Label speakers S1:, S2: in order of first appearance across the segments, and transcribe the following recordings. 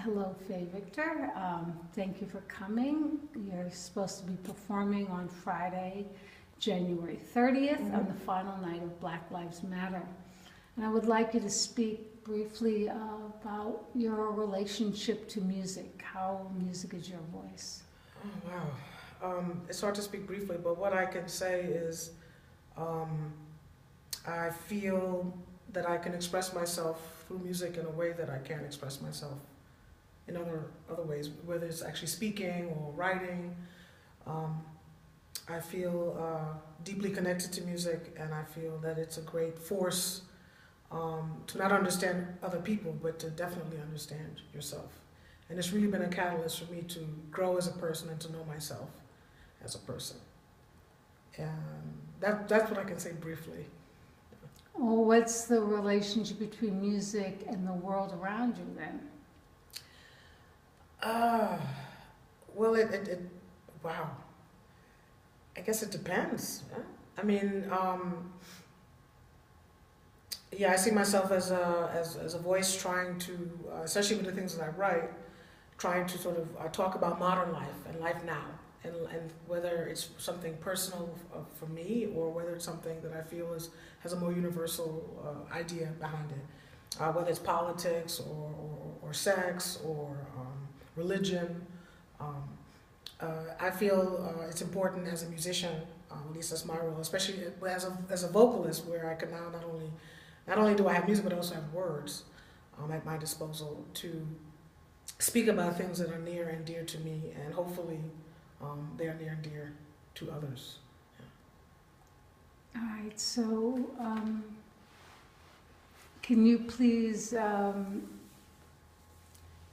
S1: Hello, Faye Victor. Thank you for coming. You're supposed to be performing on Friday, January 30th, on the final night of Black Lives Matter. And I would like you to speak briefly about your relationship to music, how music is your voice.
S2: Oh, wow. It's hard to speak briefly, but what I can say is I feel that I can express myself through music in a way that I can't express myself in other ways, whether it's actually speaking or writing. I feel deeply connected to music, and I feel that it's a great force to not understand other people, but to definitely understand yourself. And it's really been a catalyst for me to grow as a person and to know myself as a person. And that's what I can say briefly.
S1: Well, what's the relationship between music and the world around you then?
S2: Well, wow. I guess it depends. Huh? I mean, yeah, I see myself as a voice trying to, especially with the things that I write, trying to sort of talk about modern life and life now, and whether it's something personal for me or whether it's something that I feel has a more universal idea behind it, whether it's politics or sex or religion. I feel it's important as a musician, at least that's my role, especially as a vocalist, where I can now not only do I have music, but I also have words at my disposal to speak about things that are near and dear to me, and hopefully they are near and dear to others.
S1: Yeah. All right, so can you please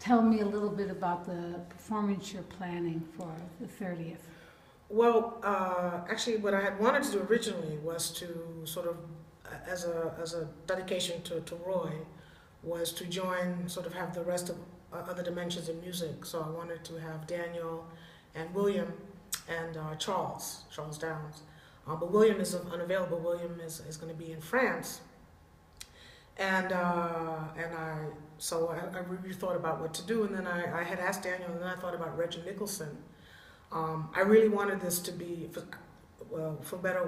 S1: tell me a little bit about the performance you're planning for the 30th?
S2: Well, actually what I had wanted to do originally was to sort of, as a dedication to Roy, was to have the rest of other dimensions of music. So I wanted to have Daniel and William and Charles Downs. But William is unavailable. William is going to be in France. And I really thought about what to do, and then I had asked Daniel, and then I thought about Reggie Nicholson. I really wanted this to be, for better,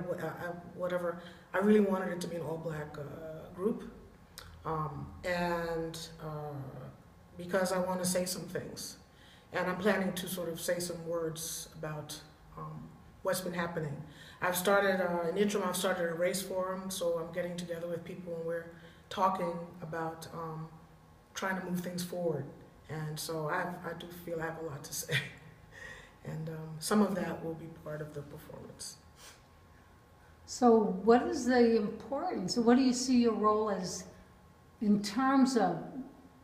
S2: whatever, I really wanted it to be an all-black group, and because I want to say some things. And I'm planning to sort of say some words about what's been happening. I've started, in the interim, I've started a race forum, so I'm getting together with people and we're talking about trying to move things forward. And so I do feel I have a lot to say. And some of that will be part of the performance.
S1: So what is the importance? What do you see your role as in terms of,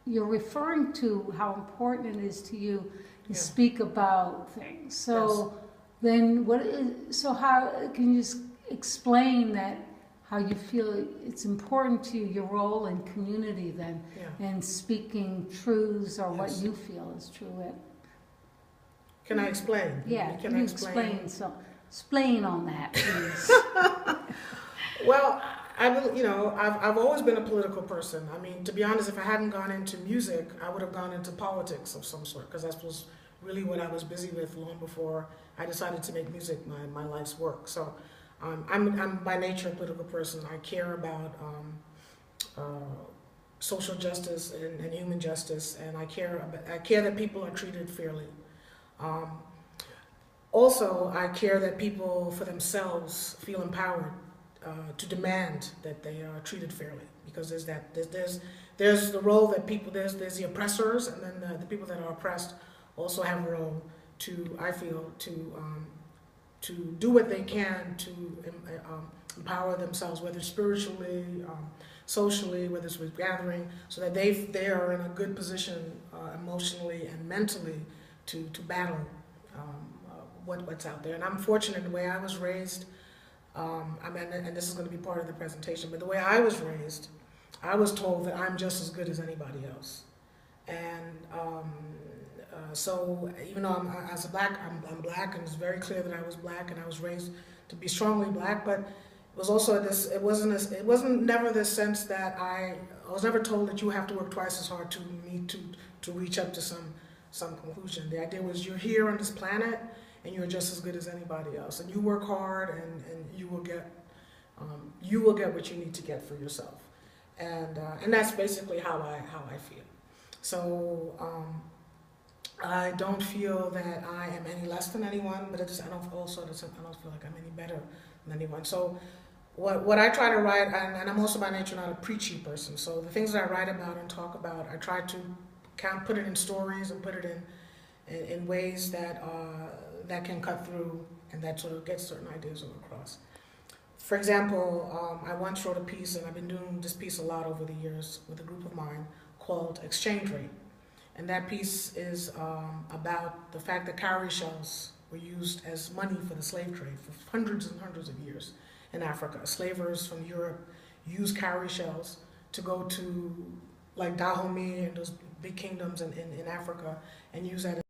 S1: you're referring to how important it is to you to speak about things. So then how can you just explain that, how you feel it's important to you, your role in community then, and speaking truths or what you feel is true?
S2: Can I explain?
S1: Yeah, can you explain? So explain on that, please.
S2: Well, I've always been a political person. I mean, to be honest, if I hadn't gone into music, I would have gone into politics of some sort, because that was really what I was busy with long before I decided to make music my life's work. So I'm by nature a political person. I care about social justice and human justice, and I care that people are treated fairly. Also, I care that people for themselves feel empowered to demand that they are treated fairly, because there's the role that people, there's the oppressors, and then the people that are oppressed also have a role to, I feel, to do what they can to empower themselves, whether spiritually, socially, whether it's with gathering, so that they are in a good position emotionally and mentally to battle what's out there. And I'm fortunate in the way I was raised. And this is going to be part of the presentation, but the way I was raised, I was told that I'm just as good as anybody else. And so even though I'm black, and it's very clear that I was black, and I was raised to be strongly black, but it was also it wasn't never this sense that I was never told that you have to work twice as hard to reach up to some conclusion. The idea was you're here on this planet and you're just as good as anybody else, and you work hard and you will get what you need to get for yourself, and that's basically how I feel. So I don't feel that I am any less than anyone, but I don't feel like I'm any better than anyone. So what I try to write, and I'm also by nature not a preachy person, so the things that I write about and talk about, I try to kind of put it in stories and put it in ways that can cut through and that sort of gets certain ideas across. For example, I once wrote a piece, and I've been doing this piece a lot over the years with a group of mine, called Exchange Rate. And that piece is about the fact that cowrie shells were used as money for the slave trade for hundreds and hundreds of years in Africa. Slavers from Europe used cowrie shells to go to like Dahomey and those big kingdoms in Africa and use that